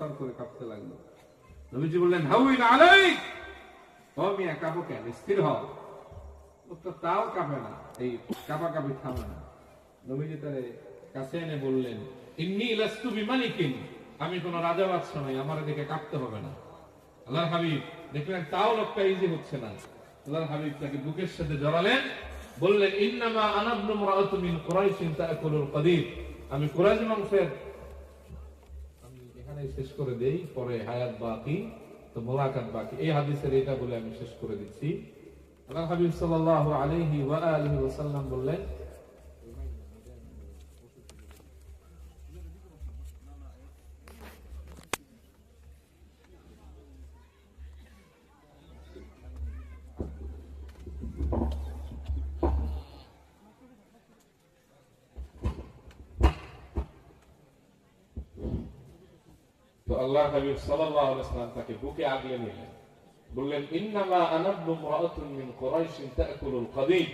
থরথর করে কাঁপতে লাগলো। নবীজি বললেন, হাউইন আলাইক, ও মিয়া কাঁপো কেন, স্থির হও। তো তাও কাঁপে না, এই কাঁপাকাঁপি থামে না। নবীজি তার কাছে এনে বললেন, ইন্নী লাস্তু বিমালিকিন, আমি কোন রাজা বাদশা নই, আমার দিকে কাঁপতে হবে না। আল্লাহর হাবিব দেখলেন তাও লোকটা ইজি হচ্ছে না। আল্লাহর হাবিব তাকে বুকের সাথে জড়ালেন, বললেন, ইন্নামা আনা ইবনু মুরাআতুন মিন কুরাইশিন তাআকুলুল কদীর, আমি কুরাইশ বংশের। আমি এখানে শেষ করে দেই, পরে হায়াত বাকি তো মুলাকাত বাকি। এই হাদিসের এটা বলে আমি শেষ করে দিচ্ছি। আল্লাহর হাবিব সাল্লাল্লাহু আলাইহি ওয়া আলিহি ওয়াসাল্লাম বললেন, তো আল্লাহর হাবিব সাল্লাল্লাহু আলাইহি ওয়াসাল্লাম তাকে বুকে আগলে নিলেন, বললেন, ইন্নামা আনা ইবনু মুরাআতুন মিন কুরাইশিন তাআকুলুল কদীর,